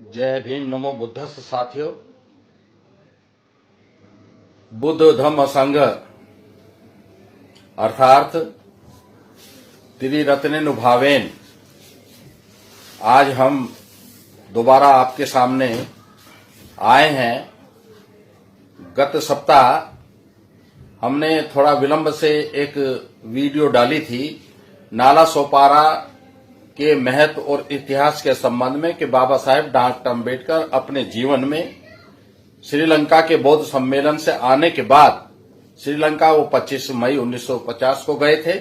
जय भीम नमो बुद्धस्थ साथियों। बुद्ध धम्म संघ अर्थात त्रिरत्नेनुभावेन आज हम दोबारा आपके सामने आए हैं। गत सप्ताह हमने थोड़ा विलंब से एक वीडियो डाली थी नाला सोपारा के महत्व और इतिहास के संबंध में कि बाबा साहेब डॉक्टर अम्बेडकर अपने जीवन में श्रीलंका के बौद्ध सम्मेलन से आने के बाद श्रीलंका वो 25 मई 1950 को गए थे।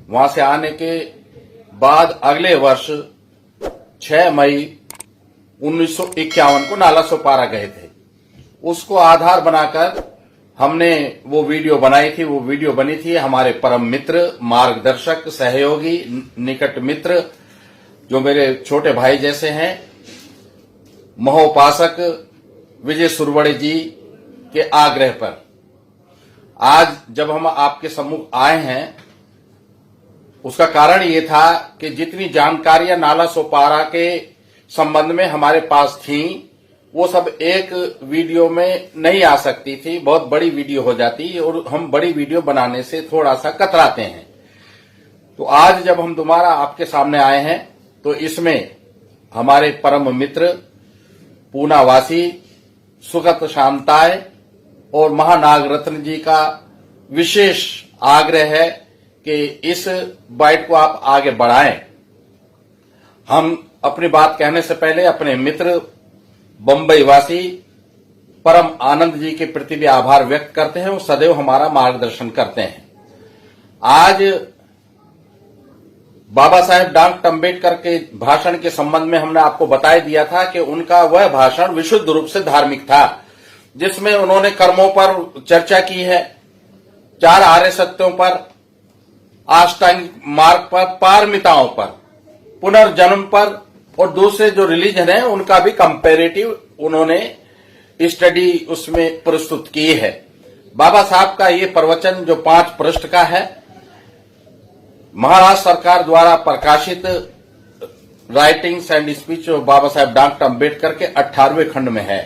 वहां से आने के बाद अगले वर्ष 6 मई 1951 को नाला सोपारा गए थे। उसको आधार बनाकर हमने वो वीडियो बनाई थी। वो वीडियो बनी थी हमारे परम मित्र, मार्गदर्शक, सहयोगी, निकट मित्र, जो मेरे छोटे भाई जैसे हैं, महोपासक विजय सुरवड़े जी के आग्रह पर आज जब हम आपके सम्मुख आए हैं, उसका कारण ये था कि जितनी जानकारियां नाला सोपारा के संबंध में हमारे पास थी वो सब एक वीडियो में नहीं आ सकती थी। बहुत बड़ी वीडियो हो जाती और हम बड़ी वीडियो बनाने से थोड़ा सा कतराते हैं। तो आज जब हम दोबारा आपके सामने आए हैं तो इसमें हमारे परम मित्र, पूनावासी, सुगत शांताय और महानाग रत्न जी का विशेष आग्रह है कि इस बाइट को आप आगे बढ़ाएं। हम अपनी बात कहने से पहले अपने मित्र बंबई वासी परम आनंद जी के प्रति भी आभार व्यक्त करते हैं। वो सदैव हमारा मार्गदर्शन करते हैं। आज बाबा साहेब डॉक्टर अम्बेडकर के भाषण के संबंध में हमने आपको बता दिया था कि उनका वह भाषण विशुद्ध रूप से धार्मिक था, जिसमें उन्होंने कर्मों पर चर्चा की है, 4 आर्य सत्यों पर, अष्टांगिक मार्ग पर, पारमिताओं पर, पुनर्जन्म पर और दूसरे जो रिलीजन है उनका भी कंपैरेटिव उन्होंने स्टडी उसमें प्रस्तुत की है। बाबा साहब का ये प्रवचन जो 5 पृष्ठ का है, महाराष्ट्र सरकार द्वारा प्रकाशित writings and speech of Baba Saheb doctor Ambedkar के 18वें खंड में है।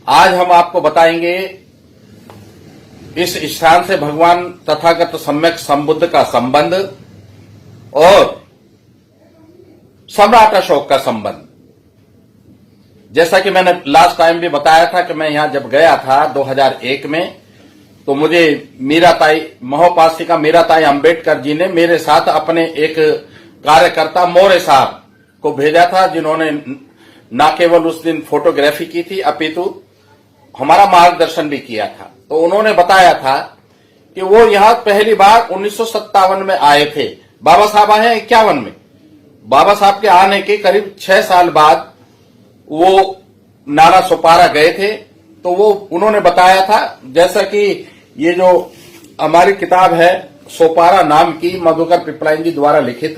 आज हम आपको बताएंगे इस स्थान से भगवान तथागत सम्यक संबुद्ध का संबंध और सम्राट अशोक का संबंध। जैसा कि मैंने लास्ट टाइम भी बताया था कि मैं यहां जब गया था 2001 में, तो मुझे मीराताई, महोपासिका मीराताई अम्बेडकर जी ने मेरे साथ अपने एक कार्यकर्ता मोरे साहब को भेजा था, जिन्होंने न केवल उस दिन फोटोग्राफी की थी अपितु हमारा मार्गदर्शन भी किया था। तो उन्होंने बताया था कि वो यहां पहली बार 1957 में आए थे। बाबा साहब आए हैं 51 में। बाबा साहब के आने के करीब 6 साल बाद वो नाला सोपारा गए थे। तो वो उन्होंने बताया था, जैसा कि ये जो हमारी किताब है सोपारा नाम की, मधुकर पिपलाइन जी द्वारा लिखित,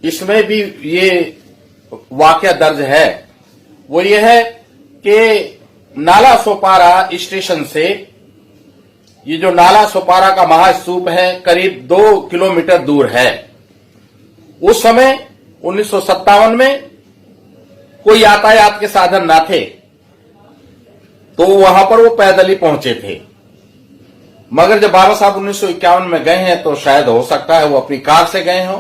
इसमें भी ये वाकया दर्ज है। वो ये है कि नाला सोपारा स्टेशन से ये जो नाला सोपारा का महास्तूप है करीब 2 किलोमीटर दूर है। उस समय 1957 में कोई यातायात के साधन ना थे, तो वहां पर वो पैदल ही पहुंचे थे। मगर जब बाबा साहब 1951 में गए हैं तो शायद हो सकता है वो अपनी कार से गए हों।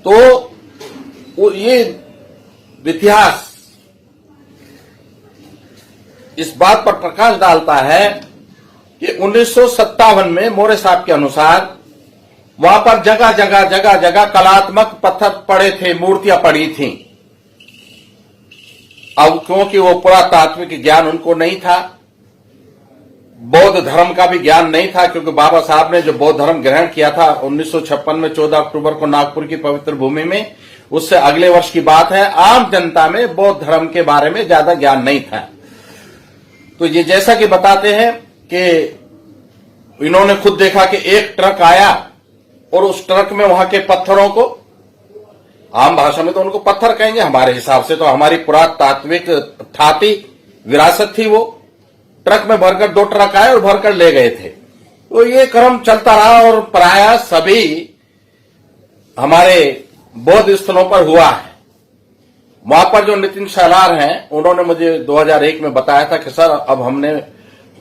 तो ये इतिहास इस बात पर प्रकाश डालता है कि 1957 में मोरे साहब के अनुसार वहां पर जगह जगह कलात्मक पत्थर पड़े थे, मूर्तियां पड़ी थीं। अब क्योंकि वो पुरातात्विक ज्ञान उनको नहीं था, बौद्ध धर्म का भी ज्ञान नहीं था, क्योंकि बाबा साहब ने जो बौद्ध धर्म ग्रहण किया था 1956 में 14 अक्टूबर को नागपुर की पवित्र भूमि में, उससे अगले वर्ष की बात है। आम जनता में बौद्ध धर्म के बारे में ज्यादा ज्ञान नहीं था। तो ये जैसा कि बताते हैं कि इन्होंने खुद देखा कि एक ट्रक आया और उस ट्रक में वहां के पत्थरों को, आम भाषा में तो उनको पत्थर कहेंगे, हमारे हिसाब से तो हमारी पुरातात्विक ठाती विरासत थी, वो ट्रक में भरकर 2 ट्रक आए और भरकर ले गए थे। तो ये क्रम चलता रहा और प्रायः सभी हमारे बौद्ध स्थलों पर हुआ है। वहां पर जो नितिन शैलार हैं, उन्होंने मुझे 2001 में बताया था कि सर अब हमने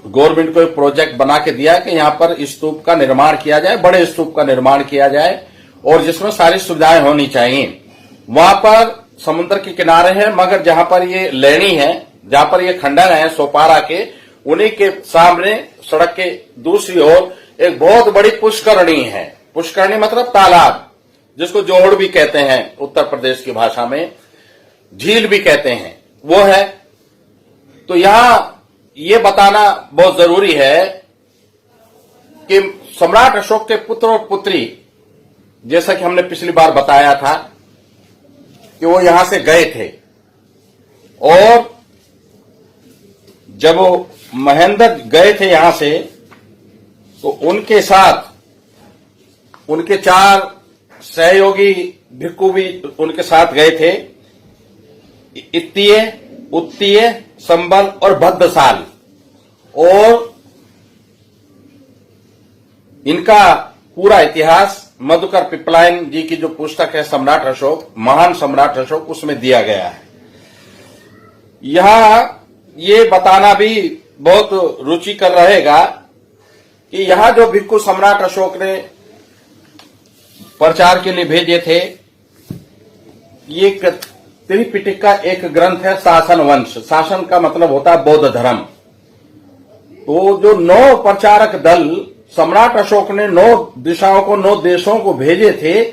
गवर्नमेंट को एक प्रोजेक्ट बना के दिया कि यहां पर स्तूप का निर्माण किया जाए, बड़े स्तूप का निर्माण किया जाए और जिसमें सारी सुविधाएं होनी चाहिए। वहां पर समुद्र के किनारे है, मगर जहां पर ये लेनी है, जहां पर ये खंडर है सोपारा के, उन्हीं के सामने सड़क के दूसरी ओर एक बहुत बड़ी पुष्करणी है। पुष्करणी मतलब तालाब, जिसको जोहड़ भी कहते हैं उत्तर प्रदेश की भाषा में, झील भी कहते हैं, वो है। तो यहां ये बताना बहुत जरूरी है कि सम्राट अशोक के पुत्र और पुत्री, जैसा कि हमने पिछली बार बताया था कि वो यहां से गए थे और जब वो महेंद्र गए थे यहां से, तो उनके साथ उनके 4 सहयोगी भिक्खु भी उनके साथ गए थे, इत्तीय, उत्तीय, संबल और भद्रसाल। और इनका पूरा इतिहास मधुकर पिपलाइन जी की जो पुस्तक है सम्राट अशोक, महान सम्राट अशोक, उसमें दिया गया है। यहां ये बताना भी बहुत रुचिकर रहेगा कि यहां जो भिक्खु सम्राट अशोक ने प्रचार के लिए भेजे थे, ये त्रिपिटक का एक ग्रंथ है, शासन वंश। शासन का मतलब होता है बौद्ध धर्म। तो जो 9 प्रचारक दल सम्राट अशोक ने 9 दिशाओं को, 9 देशों को भेजे थे,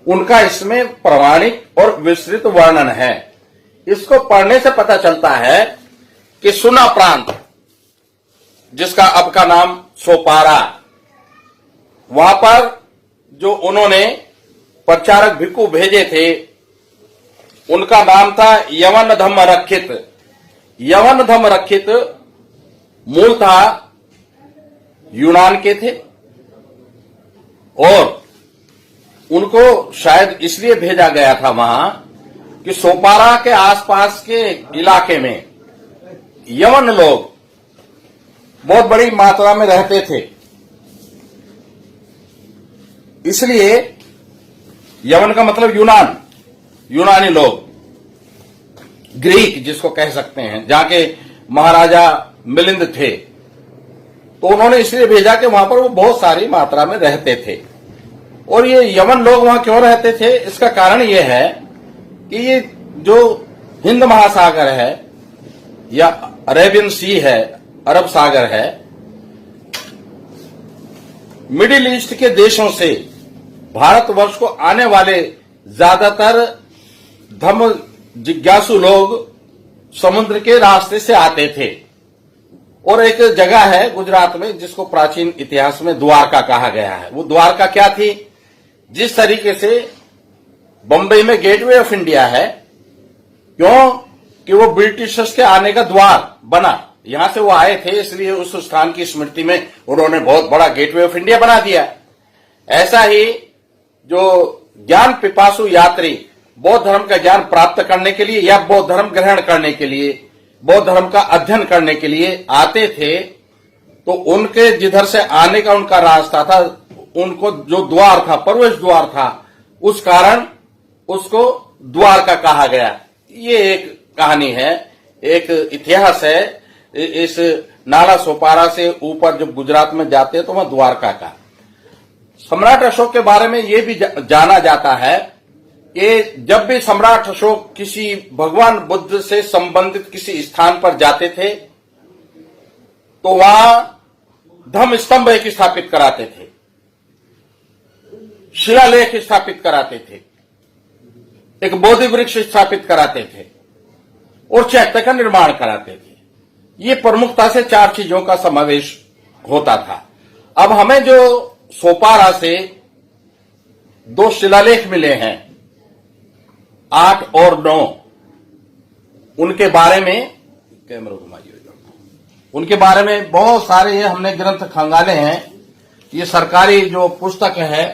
उनका इसमें प्रामाणिक और विस्तृत वर्णन है। इसको पढ़ने से पता चलता है कि सुना प्रांत, जिसका अब का नाम सोपारा, वहां पर जो उन्होंने प्रचारक भिक्खु भेजे थे, उनका नाम था यवन धम्म रक्षित। यवन धम्म रक्षित मूल था यूनान के थे और उनको शायद इसलिए भेजा गया था वहां कि सोपारा के आसपास के इलाके में यवन लोग बहुत बड़ी मात्रा में रहते थे। इसलिए यवन का मतलब यूनान, यूनानी लोग, ग्रीक जिसको कह सकते हैं, जहां के महाराजा मिलिंद थे। तो उन्होंने इसलिए भेजा कि वहां पर वो बहुत सारी मात्रा में रहते थे। और ये यवन लोग वहां क्यों रहते थे, इसका कारण ये है कि ये जो हिंद महासागर है या अरेबियन सी है, अरब सागर है, मिडिल ईस्ट के देशों से भारतवर्ष को आने वाले ज्यादातर धम्म जिज्ञासु लोग समुद्र के रास्ते से आते थे। और एक जगह है गुजरात में जिसको प्राचीन इतिहास में द्वारका कहा गया है। वो द्वारका क्या थी, जिस तरीके से बंबई में गेटवे ऑफ इंडिया है, क्यों कि वो ब्रिटिशर्स के आने का द्वार बना, यहां से वो आए थे, इसलिए उस स्थान की स्मृति में उन्होंने बहुत बड़ा गेटवे ऑफ इंडिया बना दिया। ऐसा ही जो ज्ञान पिपासु यात्री बौद्ध धर्म का ज्ञान प्राप्त करने के लिए या बौद्ध धर्म ग्रहण करने के लिए, बौद्ध धर्म का अध्ययन करने के लिए आते थे, तो उनके जिधर से आने का उनका रास्ता था, उनको जो द्वार था, प्रवेश द्वार था, उस कारण उसको द्वारका कहा गया। ये एक कहानी है, एक इतिहास है। इस नाला सोपारा से ऊपर जब गुजरात में जाते हैं तो वहां द्वारका का। सम्राट अशोक के बारे में यह भी जाना जाता है कि जब भी सम्राट अशोक किसी भगवान बुद्ध से संबंधित किसी स्थान पर जाते थे तो वहां धम्म स्तंभ एक स्थापित कराते थे, शिलालेख स्थापित कराते थे, एक बोधि वृक्ष स्थापित कराते थे और चैत्य का निर्माण कराते थे। ये प्रमुखता से 4 चीजों का समावेश होता था। अब हमें जो सोपारा से 2 शिलालेख मिले हैं, 8 और 9, उनके बारे में कैमरा घुमाइए, उनके बारे में बहुत सारे ये हमने ग्रंथ खंगाले हैं। ये सरकारी जो पुस्तक है,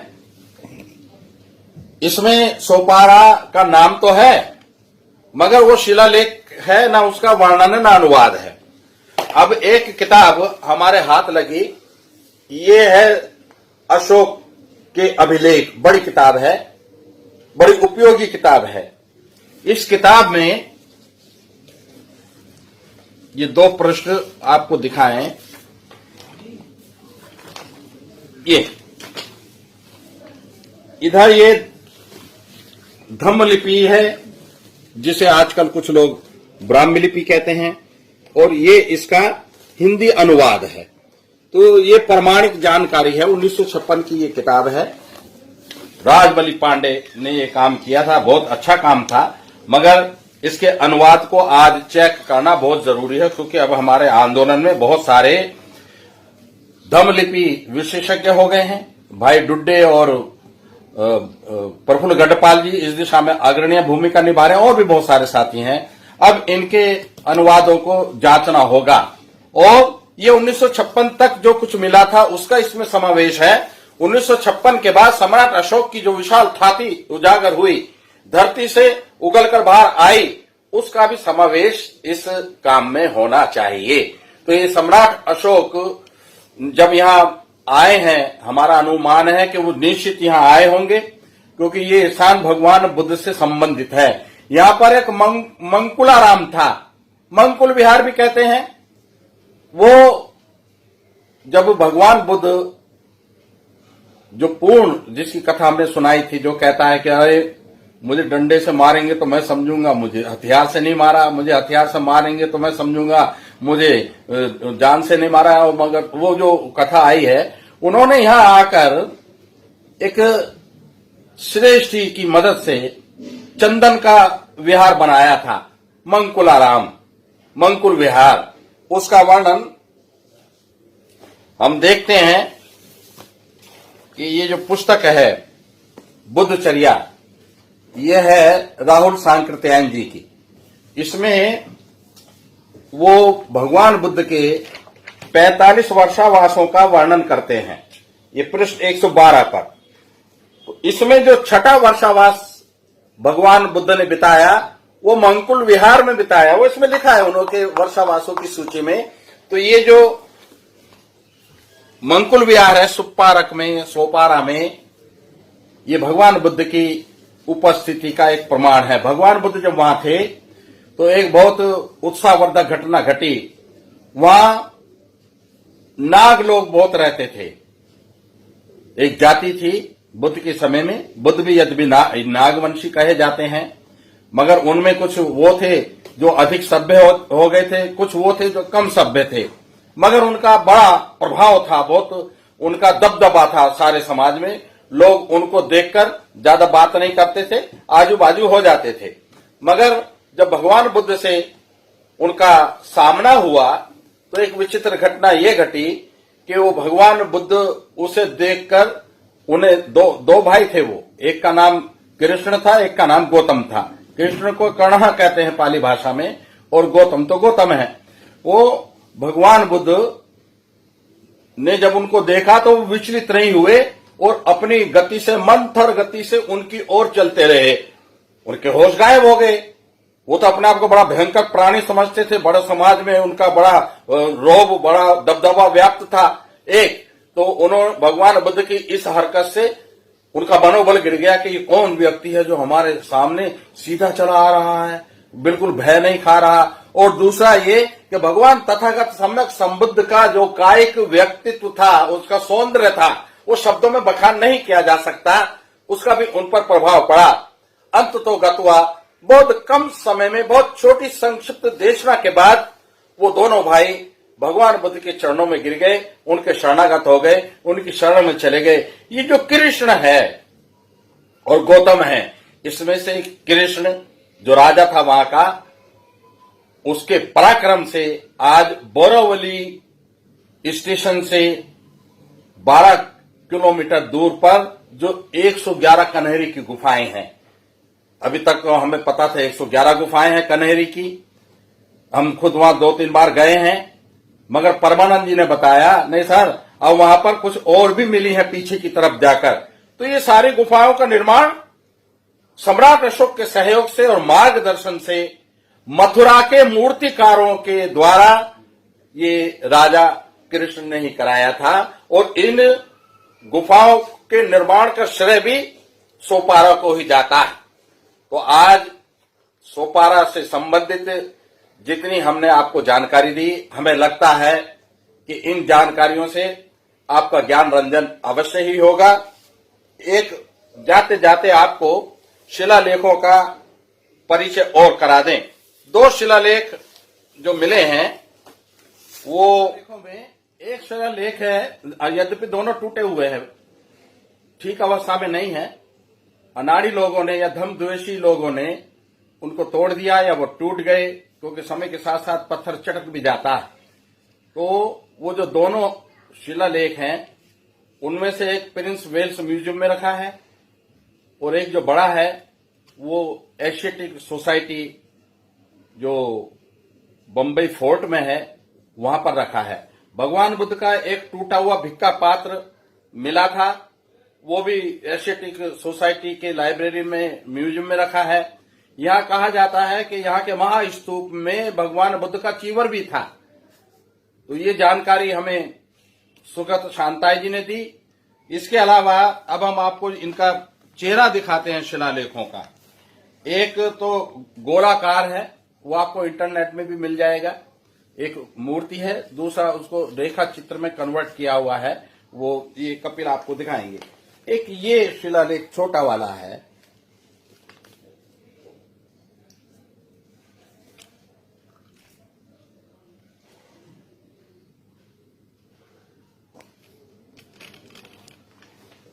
इसमें सोपारा का नाम तो है मगर वो शिलालेख है ना, उसका वर्णन ना अनुवाद है। अब एक किताब हमारे हाथ लगी, ये है अशोक के अभिलेख, बड़ी किताब है, बड़ी उपयोगी किताब है। इस किताब में ये 2 पृष्ठ आपको दिखाएं। ये इधर ये धम्म लिपि है, जिसे आजकल कुछ लोग ब्राह्मी लिपि कहते हैं, और ये इसका हिंदी अनुवाद है। तो ये प्रमाणिक जानकारी है। 1956 की ये किताब है। राजबली पांडे ने ये काम किया था, बहुत अच्छा काम था, मगर इसके अनुवाद को आज चेक करना बहुत जरूरी है, क्योंकि अब हमारे आंदोलन में बहुत सारे धम्म लिपि विशेषज्ञ हो गए हैं। भाई डुड्डे और प्रफुल्ल गढ़पाल जी इस दिशा में अग्रणी भूमिका निभा रहे हैं, और भी बहुत सारे साथी हैं। अब इनके अनुवादों को जांचना होगा, और ये 1956 तक जो कुछ मिला था उसका इसमें समावेश है। 1956 के बाद सम्राट अशोक की जो विशाल छाती उजागर हुई, धरती से उगलकर बाहर आई, उसका भी समावेश इस काम में होना चाहिए। तो ये सम्राट अशोक जब यहां आए हैं, हमारा अनुमान है कि वो निश्चित यहां आए होंगे, क्योंकि ये स्थान भगवान बुद्ध से संबंधित है। यहां पर एक मंकुलाराम था, मंकुल विहार भी कहते हैं। वो जब भगवान बुद्ध, जो पूर्ण, जिसकी कथा हमने सुनाई थी, जो कहता है कि अरे मुझे डंडे से मारेंगे तो मैं समझूंगा मुझे हथियार से नहीं मारा, मुझे हथियार से मारेंगे तो मैं समझूंगा मुझे जान से नहीं मारा। मगर वो जो कथा आई है, उन्होंने यहां आकर एक श्रेष्ठी की मदद से चंदन का विहार बनाया था, मंकुलाराम, मंकुल विहार। उसका वर्णन हम देखते हैं कि ये जो पुस्तक है बुद्धचर्या, यह है राहुल सांकृत्यायन जी की। इसमें वो भगवान बुद्ध के 45 वर्षावासों का वर्णन करते हैं। ये पृष्ठ 112 पर। इसमें जो 6ठा वर्षावास भगवान बुद्ध ने बिताया, वो मंकुल विहार में बिताया। वो इसमें लिखा है उनके वर्षावासों की सूची में। तो ये जो मंकुल विहार है सुप्पारक में, सोपारा में, ये भगवान बुद्ध की उपस्थिति का एक प्रमाण है। भगवान बुद्ध जब वहां थे तो एक बहुत उत्साहवर्धक घटना घटी। वहां नाग लोग बहुत रहते थे। एक जाति थी बुद्ध के समय में। बुद्ध भी यद्यपि नागवंशी कहे जाते हैं, मगर उनमें कुछ वो थे जो अधिक सभ्य हो गए थे, कुछ वो थे जो कम सभ्य थे, मगर उनका बड़ा प्रभाव था, बहुत उनका दबदबा था सारे समाज में। लोग उनको देखकर ज्यादा बात नहीं करते थे, आजू बाजू हो जाते थे। मगर जब भगवान बुद्ध से उनका सामना हुआ तो एक विचित्र घटना ये घटी कि वो भगवान बुद्ध उसे देखकर, उन्हें दो भाई थे वो, एक का नाम कृष्ण था, एक का नाम गौतम था। कृष्ण को कर्ण कहते हैं पाली भाषा में, और गौतम तो गौतम है। वो भगवान बुद्ध ने जब उनको देखा तो वो विचलित नहीं हुए और अपनी गति से, मंथर गति से उनकी ओर चलते रहे। उनके होश गायब हो गए। वो तो अपने आप को बड़ा भयंकर प्राणी समझते थे, बड़े समाज में उनका बड़ा रौब, बड़ा दबदबा व्याप्त था। एक तो उन्होंने भगवान बुद्ध की इस हरकत से उनका मनोबल गिर गया कि ये कौन व्यक्ति है जो हमारे सामने सीधा चला आ रहा है, बिल्कुल भय नहीं खा रहा। और दूसरा ये कि भगवान तथागत सम्यक संबुद्ध का जो कायिक व्यक्तित्व था, उसका सौंदर्य था, वो शब्दों में बखान नहीं किया जा सकता। उसका भी उन पर प्रभाव पड़ा। अंत तो गतवा, बहुत कम समय में, बहुत छोटी संक्षिप्त देशना के बाद वो दोनों भाई भगवान बुद्ध के चरणों में गिर गए, उनके शरणागत हो गए, उनकी शरण में चले गए। ये जो कृष्ण है और गौतम है, इसमें से कृष्ण जो राजा था वहां का, उसके पराक्रम से आज बोरावली स्टेशन से 12 किलोमीटर दूर पर जो 111 कन्हेरी की गुफाएं हैं। अभी तक तो हमें पता था 111 गुफाएं हैं कन्हेरी की। हम खुद वहां 2-3 बार गए हैं, मगर परमानंद जी ने बताया नहीं सर, अब वहां पर कुछ और भी मिली है पीछे की तरफ जाकर। तो ये सारी गुफाओं का निर्माण सम्राट अशोक के सहयोग से और मार्गदर्शन से मथुरा के मूर्तिकारों के द्वारा ये राजा कृष्ण ने ही कराया था। और इन गुफाओं के निर्माण का श्रेय भी सोपारा को ही जाता है। तो आज सोपारा से संबंधित जितनी हमने आपको जानकारी दी, हमें लगता है कि इन जानकारियों से आपका ज्ञान रंजन अवश्य ही होगा। एक जाते जाते आपको शिलालेखों का परिचय और करा दें। 2 शिलालेख जो मिले हैं, वो लेखों में एक शिलालेख है, यद्यपि दोनों टूटे हुए हैं, ठीक अवस्था में नहीं है। अनाड़ी लोगों ने या धर्मद्वेषी लोगों ने उनको तोड़ दिया या वो टूट गए, क्योंकि समय के साथ साथ पत्थर चटक भी जाता है। तो वो जो दोनों शिलालेख हैं, उनमें से एक प्रिंस वेल्स म्यूजियम में रखा है और एक जो बड़ा है वो एशियाटिक सोसाइटी जो बम्बई फोर्ट में है वहां पर रखा है। भगवान बुद्ध का एक टूटा हुआ भिक्का पात्र मिला था, वो भी एशियाटिक सोसाइटी के लाइब्रेरी में म्यूजियम में रखा है। यहाँ कहा जाता है कि यहाँ के महास्तूप में भगवान बुद्ध का चीवर भी था। तो ये जानकारी हमें सुगत शांताई जी ने दी। इसके अलावा अब हम आपको इनका चेहरा दिखाते हैं शिलालेखों का। एक तो गोलाकार है, वो आपको इंटरनेट में भी मिल जाएगा, एक मूर्ति है। दूसरा उसको रेखा चित्र में कन्वर्ट किया हुआ है, वो ये कपिल आपको दिखाएंगे। एक ये शिलालेख छोटा वाला है,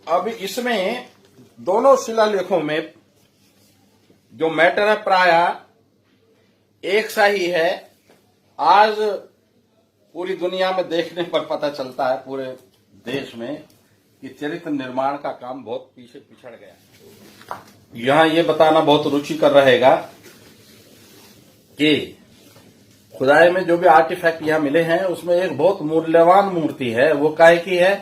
अब इसमें दोनों शिलालेखों में जो मैटर है प्राय एक सा ही है। आज पूरी दुनिया में देखने पर पता चलता है, पूरे देश में, कि चरित्र निर्माण का काम बहुत पीछे पिछड़ गया। यहां ये बताना बहुत रुचिकर रहेगा कि खुदाई में जो भी आर्टिफैक्ट यहां मिले हैं उसमें एक बहुत मूल्यवान मूर्ति है। वो काहे की है,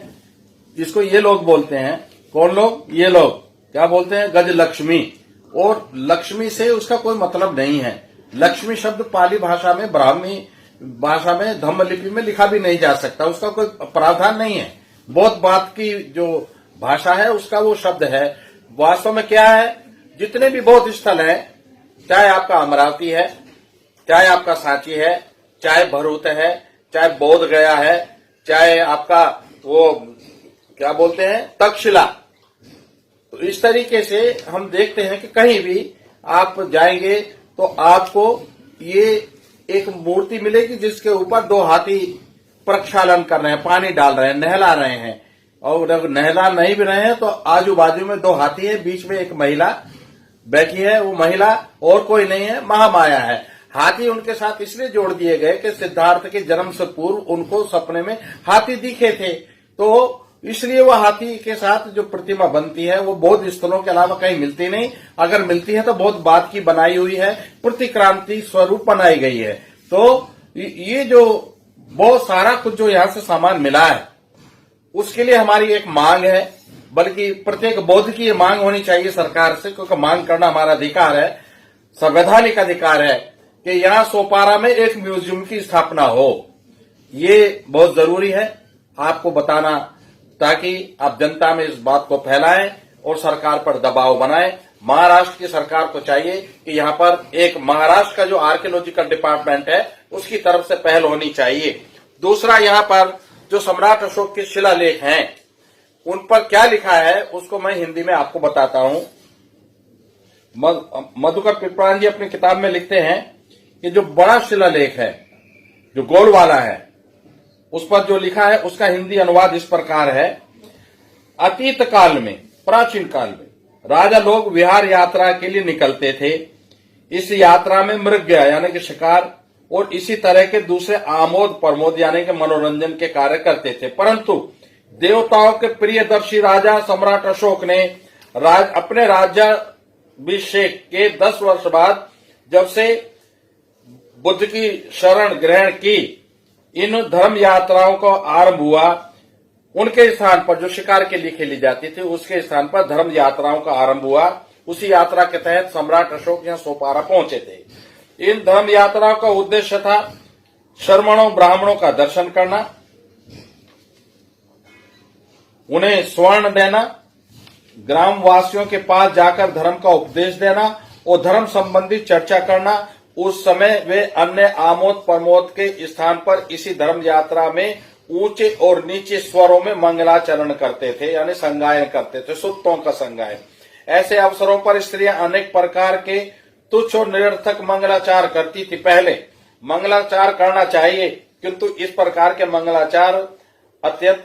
जिसको ये लोग बोलते हैं, कौन लोग, ये लोग क्या बोलते हैं, गज लक्ष्मी। और लक्ष्मी से उसका कोई मतलब नहीं है। लक्ष्मी शब्द पाली भाषा में, ब्राह्मी भाषा में, धम्मलिपि में लिखा भी नहीं जा सकता, उसका कोई प्रावधान नहीं है। बौद्ध बात की जो भाषा है उसका वो शब्द है। वास्तव में क्या है, जितने भी बौद्ध स्थल हैं, चाहे आपका अमरावती है, चाहे आपका सांची है, चाहे भरूच है, चाहे बोध गया है, चाहे आपका वो क्या बोलते हैं तक्षशिला, तो इस तरीके से हम देखते हैं कि कहीं भी आप जाएंगे तो आपको ये एक मूर्ति मिलेगी जिसके ऊपर 2 हाथी प्रक्षालन कर रहे हैं, पानी डाल रहे हैं, नहला रहे हैं। और अगर नहला नहीं भी रहे हैं तो आजू बाजू में 2 हाथी है, बीच में एक महिला बैठी है। वो महिला और कोई नहीं है, महामाया है। हाथी उनके साथ इसलिए जोड़ दिए गए कि सिद्धार्थ के जन्म से पूर्व उनको सपने में हाथी दिखे थे, तो इसलिए वो हाथी के साथ जो प्रतिमा बनती है वो बौद्ध स्थलों के अलावा कहीं मिलती नहीं। अगर मिलती है तो बौद्ध बात की बनाई हुई है, प्रतिक्रांति स्वरूप बनाई गई है। तो ये जो बहुत सारा कुछ जो यहाँ से सामान मिला है, उसके लिए हमारी एक मांग है, बल्कि प्रत्येक बौद्ध की ये मांग होनी चाहिए सरकार से, क्योंकि मांग करना हमारा अधिकार है, संवैधानिक अधिकार है कि यहाँ सोपारा में एक म्यूजियम की स्थापना हो। ये बहुत जरूरी है आपको बताना, ताकि आप जनता में इस बात को फैलाएं और सरकार पर दबाव बनाएं। महाराष्ट्र की सरकार को चाहिए कि यहाँ पर एक महाराष्ट्र का जो आर्कियोलॉजिकल डिपार्टमेंट है उसकी तरफ से पहल होनी चाहिए। दूसरा, यहाँ पर जो सम्राट अशोक के शिलालेख हैं उन पर क्या लिखा है उसको मैं हिंदी में आपको बताता हूँ। मधुकर पिपरान जी अपनी किताब में लिखते हैं कि जो बड़ा शिलालेख है, जो गोल वाला है, उस पर जो लिखा है उसका हिंदी अनुवाद इस प्रकार है। अतीत काल में, प्राचीन काल में राजा लोग विहार यात्रा के लिए निकलते थे। इस यात्रा में मृग यानी कि शिकार और इसी तरह के दूसरे आमोद प्रमोद यानी कि मनोरंजन के कार्य करते थे। परंतु देवताओं के प्रियदर्शी राजा सम्राट अशोक ने अपने राज्याभिषेक के 10 वर्ष बाद जब से बुद्ध की शरण ग्रहण की, इन धर्म यात्राओं का आरंभ हुआ। उनके स्थान पर जो शिकार के लिए खेली जाती थी उसके स्थान पर धर्म यात्राओं का आरंभ हुआ। उसी यात्रा के तहत सम्राट अशोक यहाँ सोपारा पहुंचे थे। इन धर्म यात्राओं का उद्देश्य था शर्मणों ब्राह्मणों का दर्शन करना, उन्हें स्वर्ण देना, ग्रामवासियों के पास जाकर धर्म का उपदेश देना और धर्म संबंधी चर्चा करना। उस समय वे अन्य आमोद प्रमोद के स्थान पर इसी धर्म यात्रा में ऊंचे और नीचे स्वरों में मंगलाचरण करते थे, यानी संगायन करते थे, सुत्तों का संगायन। ऐसे अवसरों पर स्त्रियां अनेक प्रकार के तुच्छ और निरर्थक मंगलाचार करती थी। पहले मंगलाचार करना चाहिए, किंतु इस प्रकार के मंगलाचार अत्यंत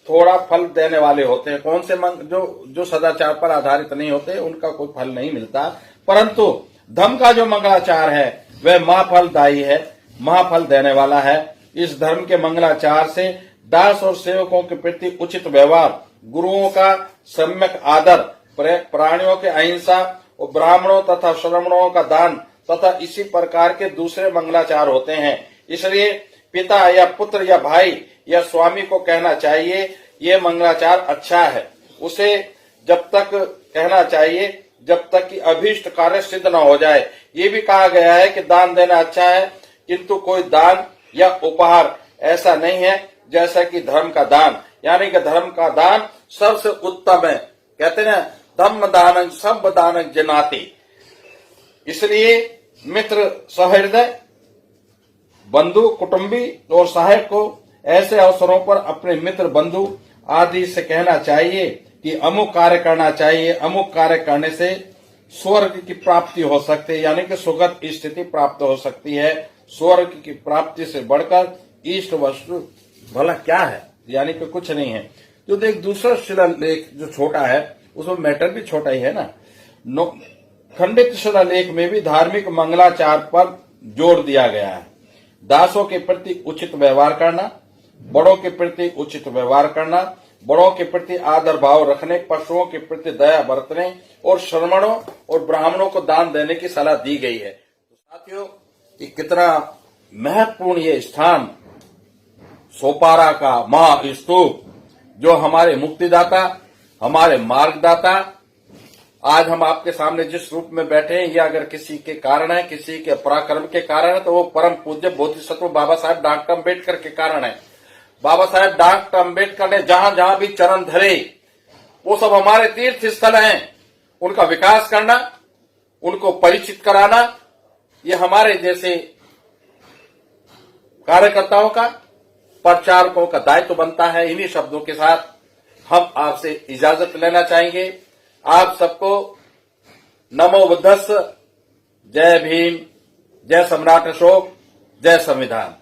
थोड़ा फल देने वाले होते हैं। कौन से जो सदाचार पर आधारित नहीं होते, उनका कोई फल नहीं मिलता। परंतु धर्म का जो मंगलाचार है वह महाफलदायी है, महाफल देने वाला है। इस धर्म के मंगलाचार से दास और सेवकों के प्रति उचित व्यवहार, गुरुओं का सम्यक आदर, प्राणियों के अहिंसा और ब्राह्मणों तथा श्रमणों का दान तथा इसी प्रकार के दूसरे मंगलाचार होते हैं। इसलिए पिता या पुत्र या भाई या स्वामी को कहना चाहिए ये मंगलाचार अच्छा है। उसे जब तक कहना चाहिए जब तक कि अभीष्ट कार्य सिद्ध न हो जाए। ये भी कहा गया है कि दान देना अच्छा है, किंतु कोई दान या उपहार ऐसा नहीं है जैसा कि धर्म का दान, यानी कि धर्म का दान सबसे उत्तम है। कहते हैं धम्म दान सब दान जनाति। इसलिए मित्र, सहृदय, बंधु, कुटुंबी और सहायक को ऐसे अवसरों पर अपने मित्र, बंधु आदि से कहना चाहिए कि अमुक कार्य करना चाहिए, अमुक कार्य करने से स्वर्ग की प्राप्ति हो सकती है, यानी कि सुगत स्थिति प्राप्त हो सकती है। स्वर्ग की प्राप्ति से बढ़कर इष्ट वस्तु भला क्या है, यानी कि कुछ नहीं है। जो एक दूसरा शिलालेख जो छोटा है उसमें मैटर भी छोटा ही है ना। खंडित शिलालेख में भी धार्मिक मंगलाचार पर जोर दिया गया है। दासों के प्रति उचित व्यवहार करना, बड़ों के प्रति उचित व्यवहार करना, बड़ों के प्रति आदर भाव रखने, पशुओं के प्रति दया बरतने और श्रमणों और ब्राह्मणों को दान देने की सलाह दी गई है। तो साथियों, कि कितना महत्वपूर्ण ये स्थान सोपारा का महास्तूप, जो हमारे मुक्तिदाता, हमारे मार्गदाता, आज हम आपके सामने जिस रूप में बैठे हैं, ये अगर किसी के कारण है, किसी के पराक्रम के कारण है, तो वो परम पूज्य बोधिसत्व बाबा साहेब डॉक्टर अम्बेडकर के कारण है। बाबा साहेब डॉक्टर अम्बेडकर ने जहां जहां भी चरण धरे वो सब हमारे तीर्थ स्थल हैं। उनका विकास करना, उनको परिचित कराना, ये हमारे जैसे कार्यकर्ताओं का, प्रचारकों का दायित्व बनता है। इन्हीं शब्दों के साथ हम आपसे इजाजत लेना चाहेंगे। आप सबको नमो बुद्धस्स, जय भीम, जय सम्राट अशोक, जय संविधान।